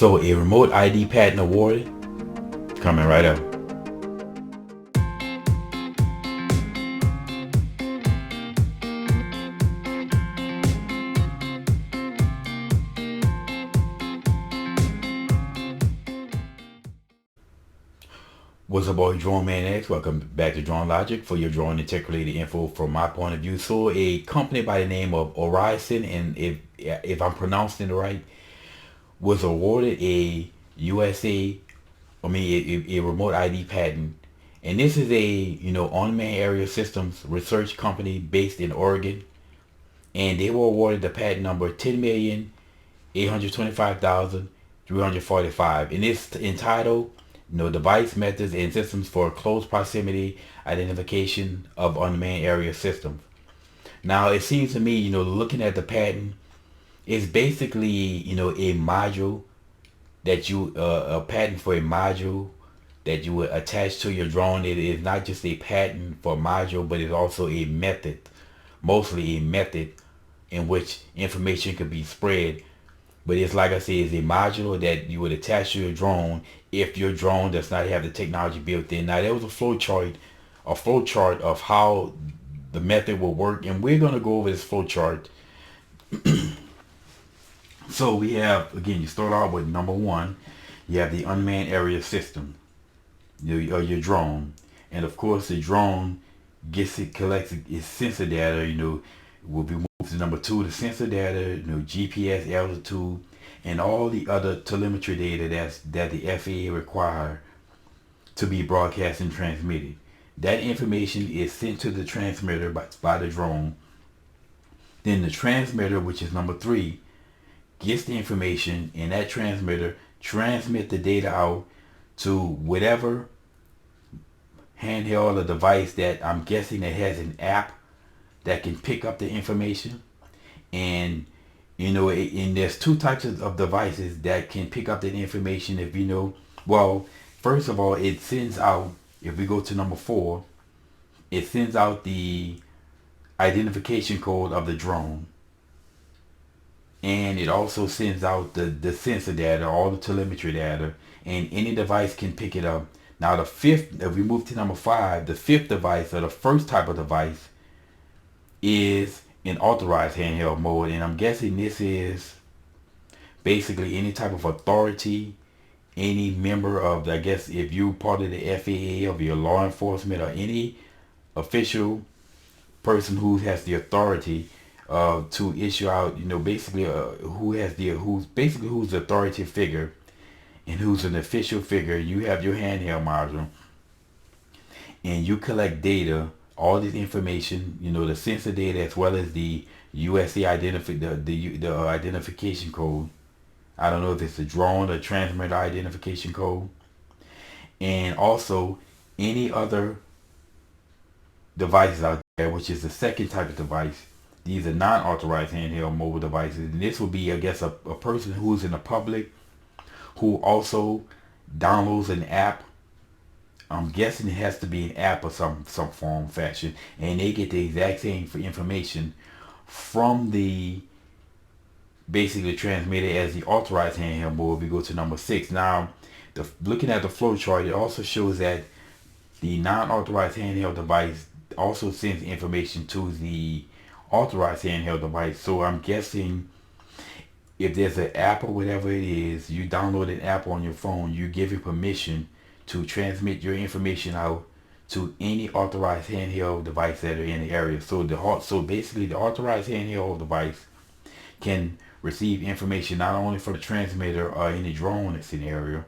So a remote ID patent awarded? Coming right up. What's up, boy? Drone Man X. Welcome back to Drone Logic for your drone and tech related info from my point of view. So a company by the name of Ariascent, and if I'm pronouncing it right, was awarded a USA, a remote ID patent. And this is a, unmanned area systems research company based in Oregon. And they were awarded the patent number 10,825,345. And it's entitled, device methods and systems for close proximity identification of unmanned area systems. Now, it seems to me, looking at the patent, it's basically, a module that a patent for a module that you would attach to your drone. It is not just a patent for a module, but it's also a method, mostly a method in which information could be spread. But it's, like I said, it's a module that you would attach to your drone if your drone does not have the technology built in. Now, there was a flow chart of how the method will work, and we're going to go over this flow chart. So we have, again, you start off with number one. You have the unmanned area system, your drone, and of course the drone collects its sensor data. Will be moved to number two, the sensor data, GPS, altitude, and all the other telemetry data that the FAA require to be broadcast and transmitted. That information is sent to the transmitter by the drone. Then the transmitter, which is number three, gets the information, and that transmitter transmit the data out to whatever handheld or device that I'm guessing that has an app that can pick up the information. And and there's two types of devices that can pick up that information. Well, first of all, it sends out, if we go to number four, it sends out the identification code of the drone, and it also sends out the sensor data, all the telemetry data, and any device can pick it up. Now the fifth, if we move to number five, the fifth device, or the first type of device, is in authorized handheld mode, and I'm guessing this is basically any type of authority, any member of, I guess, if you part of the FAA, of your law enforcement, or any official person who has the authority to issue out, basically who's the authority figure and who's an official figure. You have your handheld module, and you collect data, all this information, the sensor data, as well as the USA the identification code. I don't know if it's a drone or transmitter identification code, and also any other devices out there, which is the second type of device. These are non-authorized handheld mobile devices, and this will be, I guess, a person who's in the public who also downloads an app. I'm guessing it has to be an app of some form, fashion, and they get the exact same information from the basically transmitted as the authorized handheld mode. We go to number six. Now, looking at the flow chart, it also shows that the non-authorized handheld device also sends information to the authorized handheld device. So I'm guessing if there's an app or whatever it is, you download an app on your phone, you give it permission to transmit your information out to any authorized handheld device that are in the area. So basically the authorized handheld device can receive information not only from the transmitter or any drone that's in the area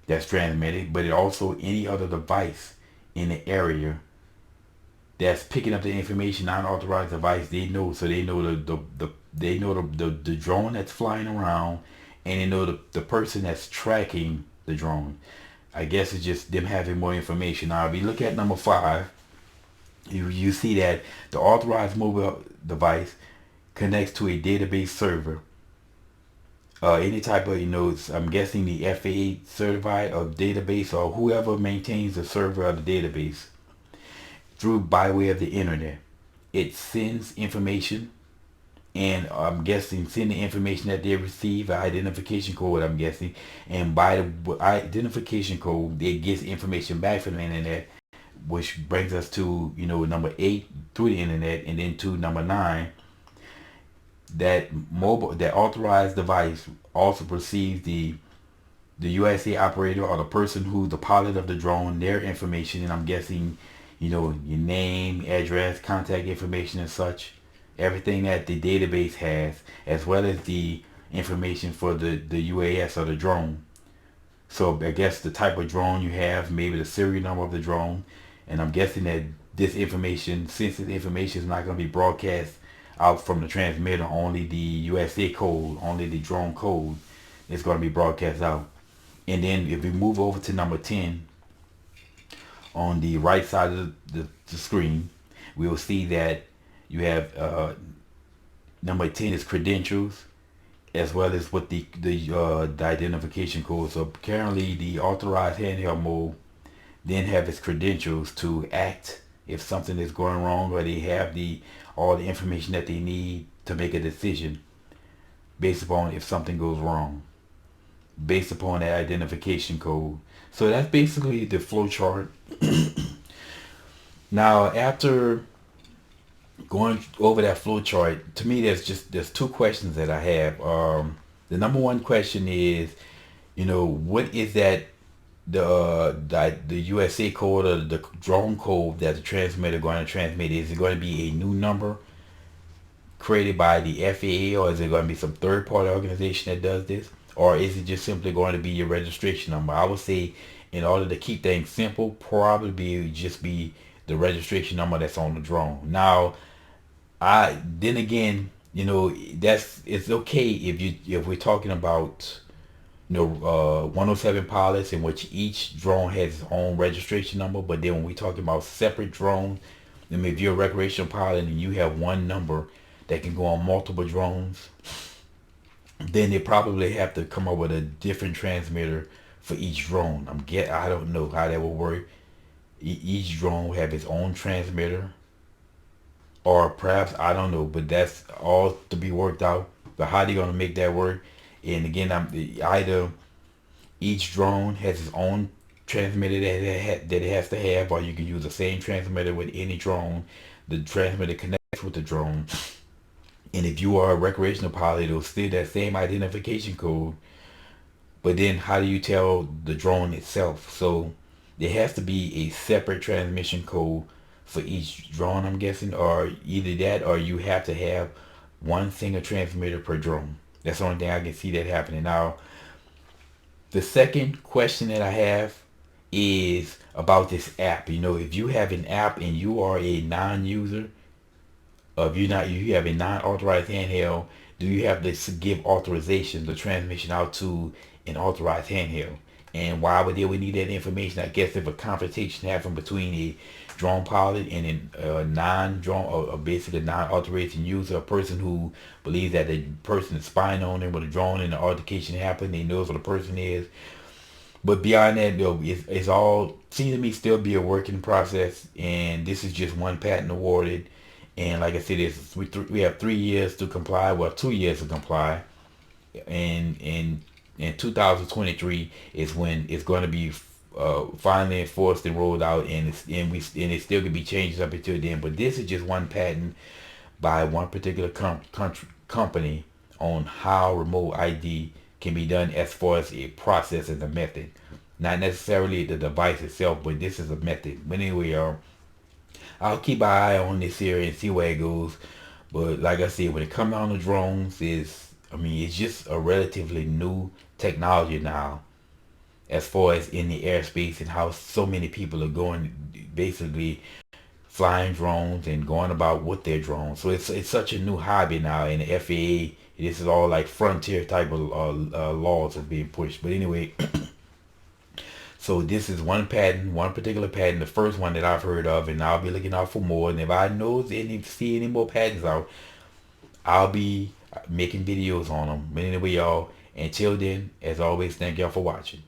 that's transmitted, but it also any other device in the area that's picking up the information. Non-authorized device, they know the drone that's flying around, and they know the person that's tracking the drone. I guess it's just them having more information. Now, if you look at number five, you see that the authorized mobile device connects to a database server. Any type of, I'm guessing the FAA certified or database, or whoever maintains the server of the database, by way of the internet. It sends information and I'm guessing send the information that they receive, an identification code, I'm guessing, and by the identification code, it gets information back from the internet, which brings us to, number 8 through the internet, and then to number 9, that authorized device also receives the USA operator or the person who's the pilot of the drone, their information, and I'm guessing, your name, address, contact information and such, everything that the database has, as well as the information for the UAS or the drone. So I guess the type of drone you have, maybe the serial number of the drone, and I'm guessing that this information, sensitive information, is not going to be broadcast out from the transmitter. Only the USA code, only the drone code is going to be broadcast out. And then if we move over to number 10, on the right side of the screen, we will see that you have number 10 is credentials, as well as with the identification code. So currently the authorized handheld mode then have its credentials to act if something is going wrong, or they have all the information that they need to make a decision based upon if something goes wrong, based upon that identification code. So that's basically the flow chart. Now, after going over that flow chart, to me, there's two questions that I have. The number one question is, what is that the USA code or the drone code that the transmitter going to transmit? Is it going to be a new number created by the FAA, or is it going to be some third party organization that does this? Or is it just simply going to be your registration number? I would say, in order to keep things simple, probably just be the registration number that's on the drone. Now, then again, it's okay if we're talking about 107 pilots in which each drone has its own registration number. But then when we're talking about separate drones, I mean, if you're a recreational pilot and you have one number that can go on multiple drones, then they probably have to come up with a different transmitter for each drone. I don't know how that will work. Each drone will have its own transmitter, or perhaps I don't know, but that's all to be worked out. But how they gonna make that work? And again, either each drone has its own transmitter that it has to have, or you can use the same transmitter with any drone. The transmitter connects with the drone, and if you are a recreational pilot, it'll still that same identification code. But then how do you tell the drone itself? So there has to be a separate transmission code for each drone, I'm guessing, or either that, or you have to have one single transmitter per drone. That's the only thing I can see that happening. Now, the second question that I have is about this app. If you have an app and you are a non-user, you have a non-authorized handheld, do you have to give authorization, the transmission out to an authorized handheld? And why would they need that information? I guess if a confrontation happened between a drone pilot and a non-drone, or basically a non-authorized user, a person who believes that the person is spying on them with a drone and the altercation happened, they knows what the person is. But beyond that, it's all seems to me still be a working process, and this is just one patent awarded. And like I said, we have 3 years to comply. Well, 2 years to comply, and in 2023 is when it's going to be finally enforced and rolled out, and it still can be changed up until then. But this is just one patent by one particular company on how remote ID can be done, as far as a process and a method, not necessarily the device itself, but this is a method. But anyway, I'll keep an eye on this here and see where it goes. But like I said, when it comes down to drones, it's just a relatively new technology now, as far as in the airspace, and how so many people are going, basically flying drones and going about with their drones. So it's such a new hobby now, and the FAA, this is all like frontier type of laws are being pushed. But anyway, so this is one particular patent, the first one that I've heard of, and I'll be looking out for more. And if I see any more patents out, I'll be making videos on them. But anyway, y'all, until then, as always, thank y'all for watching.